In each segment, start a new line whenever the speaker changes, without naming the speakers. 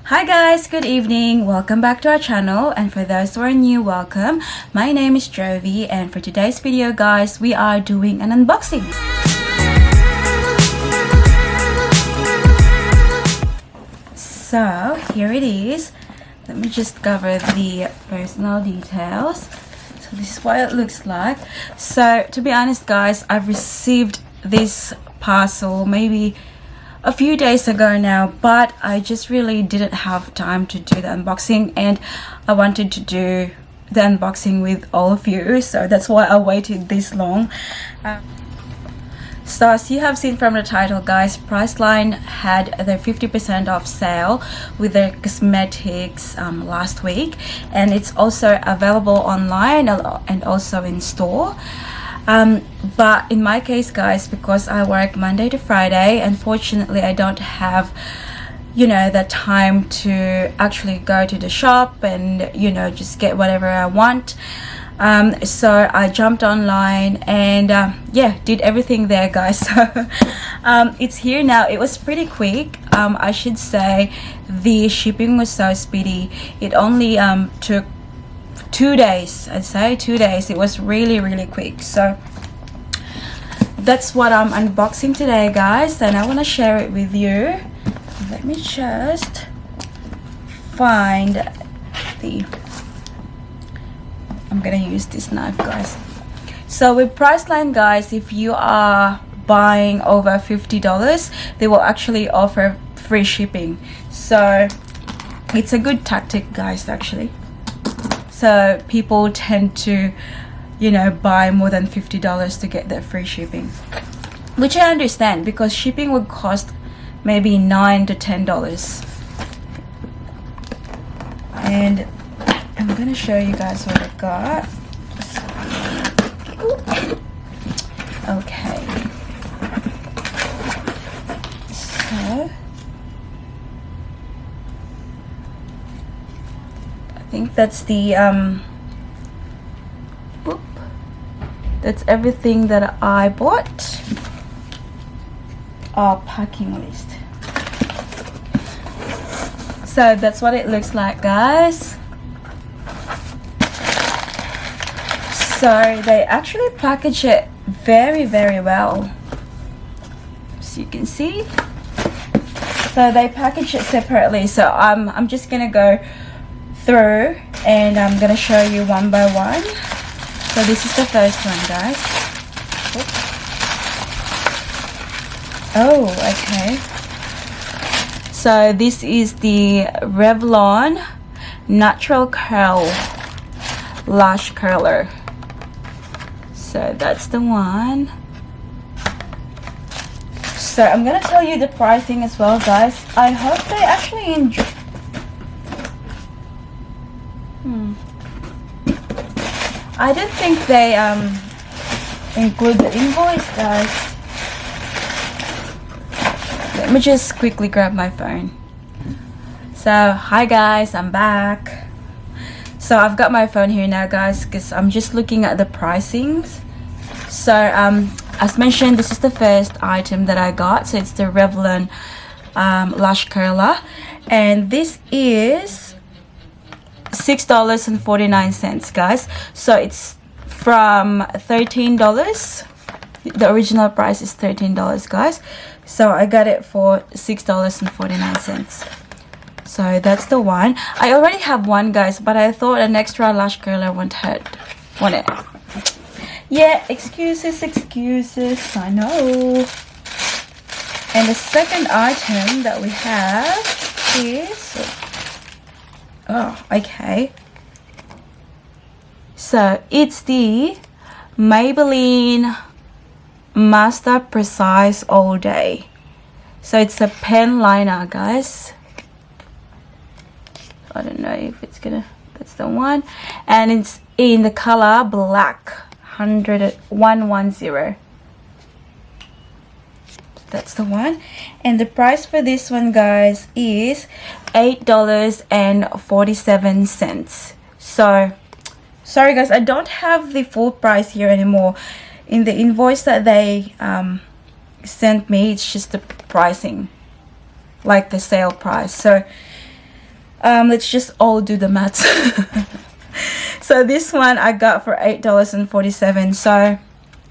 Hi guys, good evening. Welcome back to our channel, and for those who are new, welcome. My name is Jovi, and for today's video guys, we are doing an unboxing. So here it is. Let me just cover the personal details. So this is what it looks like. So to be honest guys, I've received this parcel maybe a few days ago now, but I just really didn't have time to do the unboxing, and I wanted to do the unboxing with all of you, so that's why I waited this long. So as you have seen from the title guys, Priceline had their 50% off sale with their cosmetics last week, and it's also available online and also in store. But in my case guys, because I work Monday to Friday, unfortunately I don't have the time to actually go to the shop and just get whatever I want. So I jumped online and yeah, did everything there guys. So it's here now. It was pretty quick. I should say the shipping was so speedy. It only took 2 days. I'd say 2 days. It was really quick. So that's what I'm unboxing today guys, and I want to share it with you. Let me just find I'm gonna use this knife guys. So with Priceline guys, if you are buying over $50, they will actually offer free shipping. So it's a good tactic guys actually. So people tend to buy more than $50 to get that free shipping, which I understand, because shipping would cost maybe $9 to $10. And I'm gonna show you guys what I got. Okay, so I think that's the that's everything that I bought. Our packing list. So that's what it looks like guys. So they actually package it very well, as you can see. So they package it separately, so I'm just gonna go through and I'm gonna show you one by one. So this is the first one guys. Oops. Oh, okay. So this is the Revlon Natural Curl Lash Curler. So that's the one. So I'm gonna tell you the pricing as well guys. I hope they actually enjoy. I didn't think they include the invoice guys. Let me just quickly grab my phone. So hi guys, I'm back. So I've got my phone here now guys, because I'm just looking at the pricings. So as mentioned, this is the first item that I got. So it's the Revlon Lash Curler, and this is $6.49 guys. So it's from $13. The original price is $13 guys. So I got it for $6.49. So that's the one. I already have one guys, but I thought an extra lash curler won't hurt, won't it? Yeah, excuses, I know. And the second item that we have is, oh, okay. So it's the Maybelline Master Precise All Day. So it's a pen liner guys. I don't know if it's gonna, that's the one, and it's in the color black 110. That's the one, and the price for this one guys is $8.47. So sorry guys, I don't have the full price here anymore. In the invoice that they sent me, it's just the pricing, like the sale price. So let's just all do the maths. So this one I got for $8.47, so I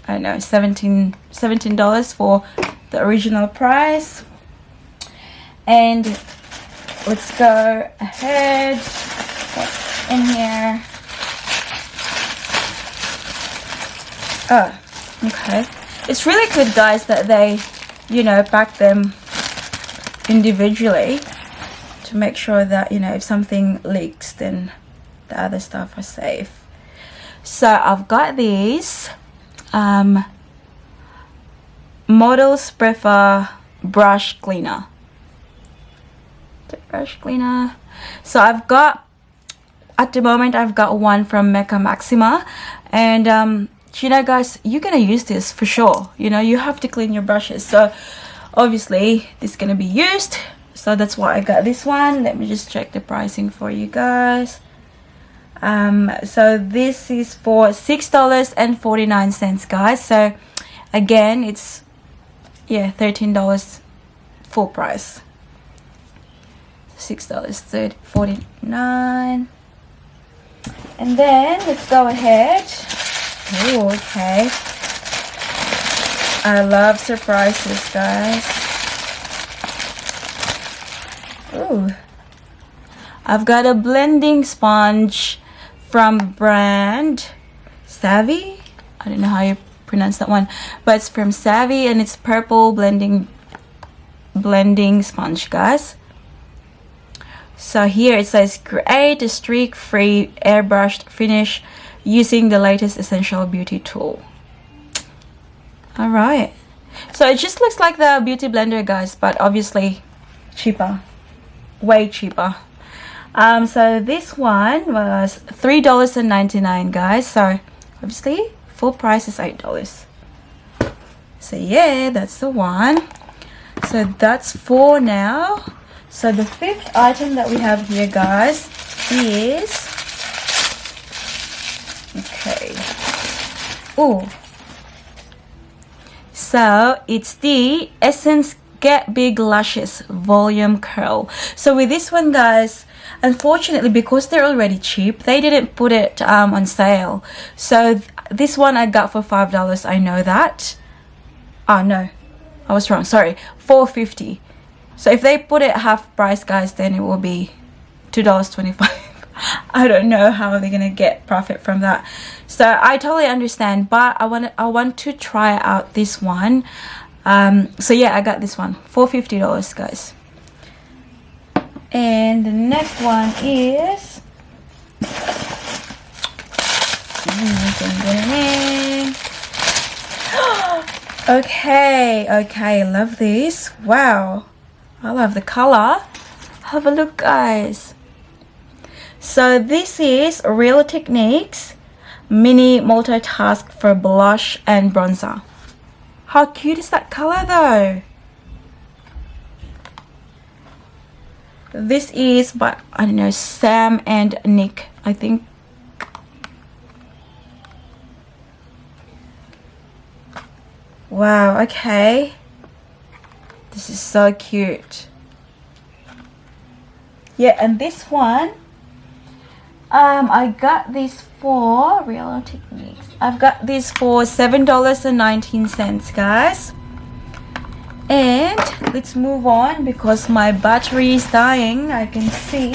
don't know, $17 for the original price. And let's go ahead, what's in here? Oh, okay. It's really good, guys, that they, you know, pack them individually to make sure that, you know, if something leaks, then the other stuff are safe. So I've got these Models Prefer brush cleaner. The brush cleaner. So I've got, at the moment, I've got one from Mecca Maxima, and you know, guys, you're gonna use this for sure. You know, you have to clean your brushes, so obviously this is gonna be used, so that's why I got this one. Let me just check the pricing for you guys. So this is for $6.49, guys. So again, it's, yeah, $13 full price. $6.49. And then let's go ahead. Oh, okay. I love surprises, guys. Ooh. I've got a blending sponge from brand Savvy. I don't know how you pronounce that one, but it's from Savvy, and it's purple blending sponge, guys. So here it says create a streak-free airbrushed finish using the latest essential beauty tool. All right, so it just looks like the beauty blender, guys, but obviously cheaper, way cheaper. So this one was $3.99, guys. So obviously full price is $8. So yeah, that's the one. So that's 4 now. So the 5th item that we have here, guys, is, okay, oh, so it's the Essence Get Big Lashes Volume Curl. So with this one, guys, unfortunately, because they're already cheap, they didn't put it on sale. So this one I got for $5. I know that. Oh no, I was wrong, sorry, $4.50. So if they put it half price, guys, then it will be $2.25. I don't know how they're gonna get profit from that. So I totally understand, but I want to try out this one. So yeah, I got this one for $50, guys. And the next one is okay, I love this. Wow, I love the color. Have a look, guys. So this is Real Techniques Mini Multitask for Blush and Bronzer. How cute is that color though? This is by, I don't know, Sam and Nick, I think. Wow, okay. This is so cute. Yeah, and this one, I got this for Real Techniques. I've got this for $7.19, guys. And let's move on because my battery is dying, I can see.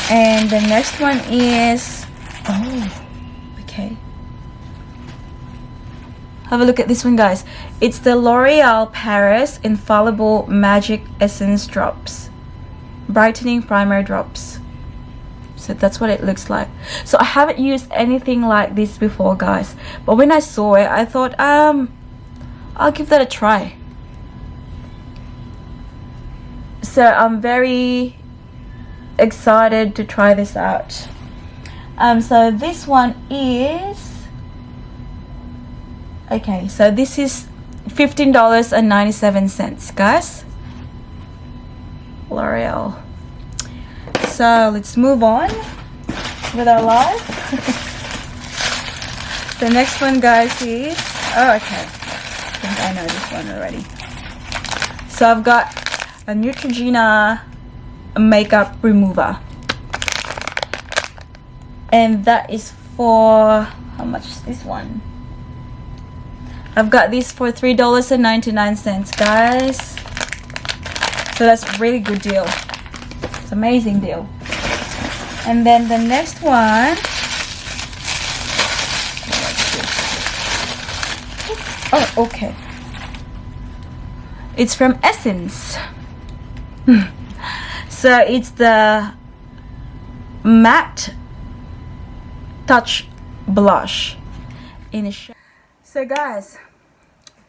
And the next one is, oh, okay. Have a look at this one, guys. It's the L'Oreal Paris Infallible Magic Essence Drops. Brightening Primer Drops. So that's what it looks like. So I haven't used anything like this before, guys. But when I saw it, I thought, I'll give that a try. So I'm very excited to try this out. So this one is, okay, so this is $15.97, guys. L'Oreal. So let's move on with our life. The next one, guys, is, oh, okay, I think I know this one already. So I've got a Neutrogena makeup remover, and that is for, how much is this one? I've got this for $3.99, guys. So that's a really good deal. It's an amazing deal. And then the next one, oh, okay, it's from Essence. So it's the matte touch blush in a shade. So guys,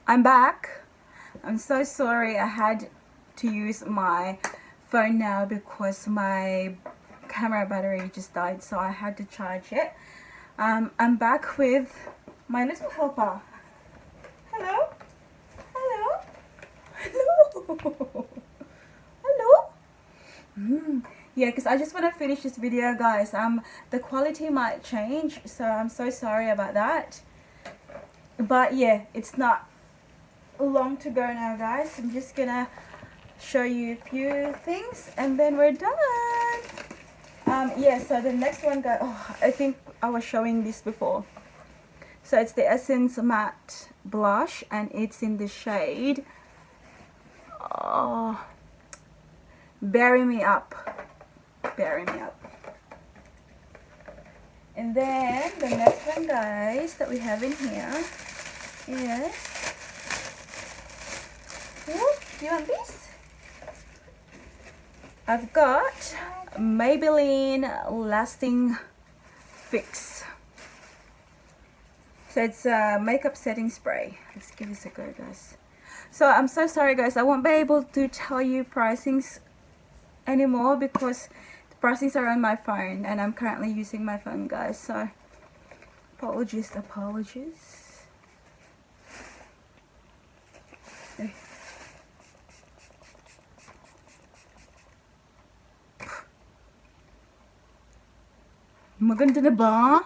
I'm back. I'm so sorry I had to use my phone now because my camera battery just died, so I had to charge it. I'm back with my little helper. Hello? Hello? Hello? Hello? Yeah, because I just want to finish this video, guys. The quality might change, so I'm so sorry about that. But yeah, it's not long to go now, guys. I'm just gonna show you a few things and then we're done. Yeah, so the next one, guys, oh, I think I was showing this before. So it's the Essence matte blush and it's in the shade, oh, Bury Me Up. Bury Me Up. And then the next one, guys, that we have in here is, ooh, do you want this? I've got Maybelline Lasting Fix. So it's a makeup setting spray. Let's give this a go, guys. So I'm so sorry, guys, I won't be able to tell you pricings anymore because the pricings are on my phone and I'm currently using my phone, guys. So apologies. Maganda na ba?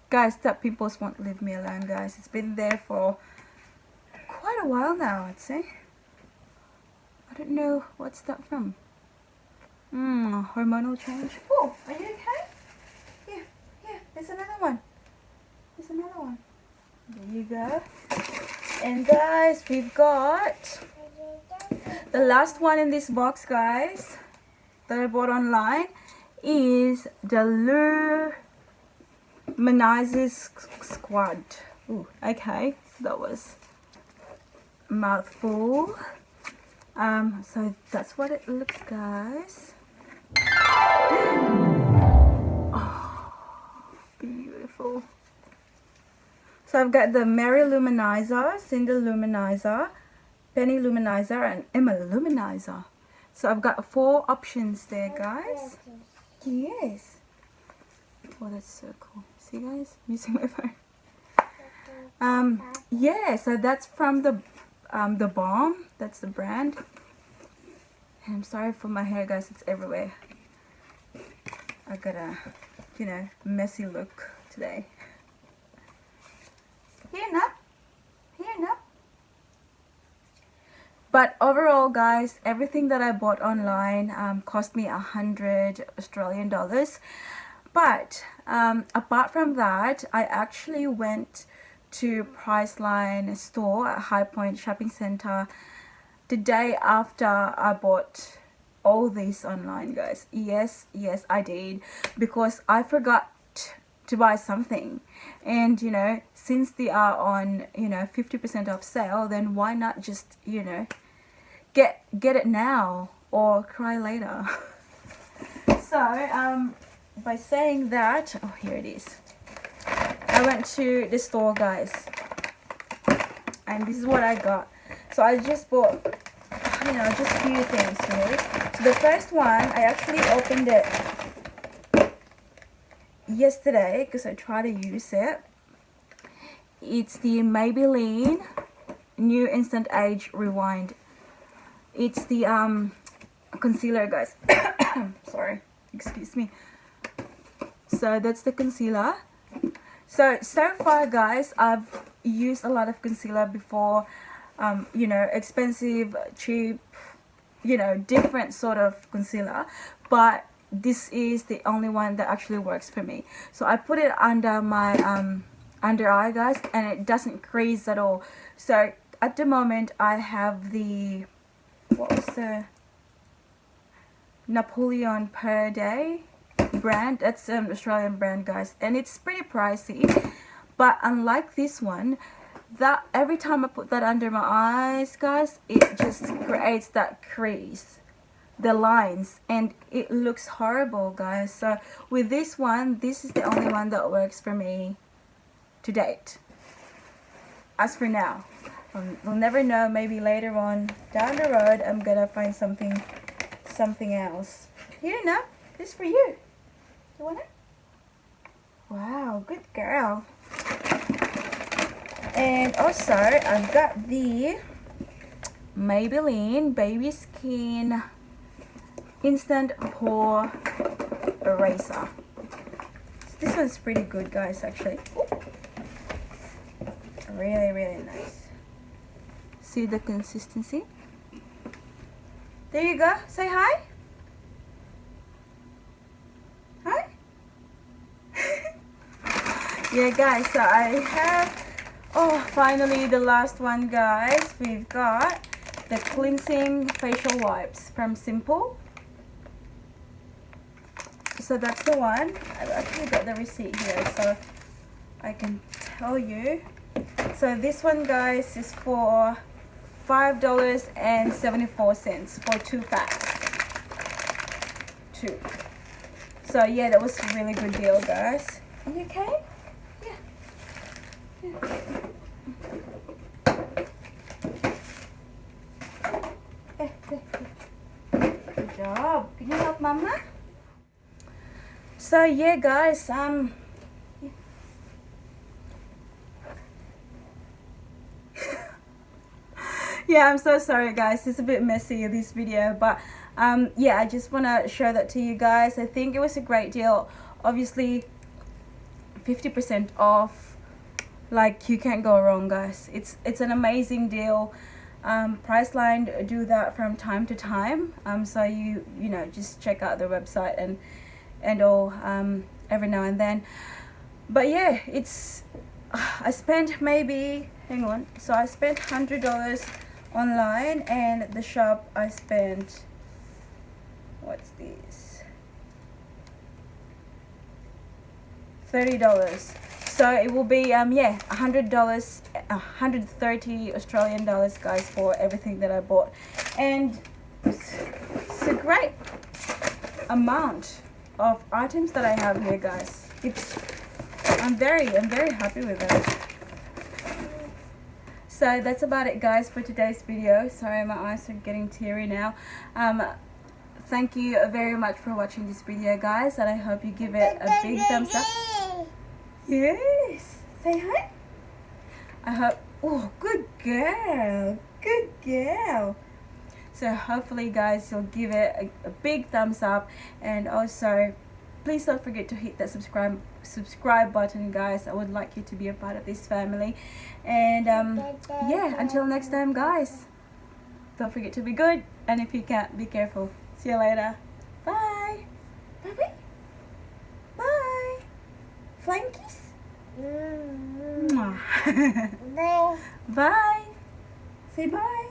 Guys, that pimples won't leave me alone, guys. It's been there for quite a while now, I'd say. I don't know what's that from. Hormonal change. Oh, are you okay? Yeah, there's another one. There you go. And guys, we've got the last one in this box, guys, that I bought online is the Luminizes Squad. Ooh, okay, that was a mouthful. So that's what it looks, guys. Oh, beautiful. So I've got the Mary Luminizer, Cinder Luminizer, Penny Luminizer, and Emma Luminizer. So I've got 4 options there, guys. Yes. Oh, that's so cool. See, guys, I'm using my phone. Yeah, so that's from the Balm. That's the brand. And I'm sorry for my hair, guys. It's everywhere. I got a, messy look today. Here now. But overall, guys, everything that I bought online cost me 100 Australian dollars. But apart from that, I actually went to Priceline store at High Point Shopping Centre the day after I bought all these online, guys. Yes, I did, because I forgot to buy something, and since they are on 50% off sale, then why not just get it now or cry later. So by saying that, oh, here it is. I went to the store, guys, and this is what I got. So I just bought just a few things, really. So the first one, I actually opened it yesterday because I tried to use it. It's the Maybelline New Instant Age Rewind. It's the concealer, guys. Sorry, excuse me. So that's the concealer. So far, guys, I've used a lot of concealer before. Expensive, cheap, you know, different sort of concealer, but this is the only one that actually works for me. So I put it under my under eye, guys, and it doesn't crease at all. So at the moment I have the, what was the Napoleon Per Day brand. That's an Australian brand, guys, and it's pretty pricey, but unlike this one, that every time I put that under my eyes, guys, it just creates that crease, the lines, and it looks horrible, guys. So with this one, this is the only one that works for me to date, as for now. We'll never know, maybe later on down the road I'm gonna find something else. Here, now, this is for you. You want it? Wow, good girl. And also I've got the Maybelline Baby Skin Instant Pore Eraser. This one's pretty good, guys, actually. Ooh. Really nice. See the consistency? There you go. Say hi. Hi. Yeah, guys, so I have, oh, finally the last one, guys. We've got the cleansing facial wipes from Simple. So that's the one. I've actually got the receipt here so I can tell you. So this one, guys, is for $5.74 for 2 packs. 2. So yeah, that was a really good deal, guys. Are you okay? Yeah. Good job. Can you help Mama? So yeah, guys, yeah, I'm so sorry, guys. It's a bit messy, this video, but yeah, I just want to show that to you guys. I think it was a great deal. Obviously 50% off, like, you can't go wrong, guys. It's an amazing deal. Priceline do that from time to time, so you know, just check out their website and all every now and then. But yeah, it's I spent maybe, hang on, so I spent $100 online, and the shop I spent, what's this, $30. So it will be yeah, $100, 130 Australian dollars, guys, for everything that I bought. And it's a great amount of items that I have here, guys. I'm very happy with it. So that's about it, guys, for today's video. Sorry, my eyes are getting teary now. Thank you very much for watching this video, guys, and I hope you give it a big thumbs up. Yes, say hi. I hope, oh, good girl, good girl. So hopefully, guys, you'll give it a big thumbs up, and also please don't forget to hit that subscribe button, guys. I would like you to be a part of this family. And yeah, until next time, guys, don't forget to be good, and if you can't, be careful. See you later. Bye. Bye. Bye. Flying kiss. Bye. Say bye.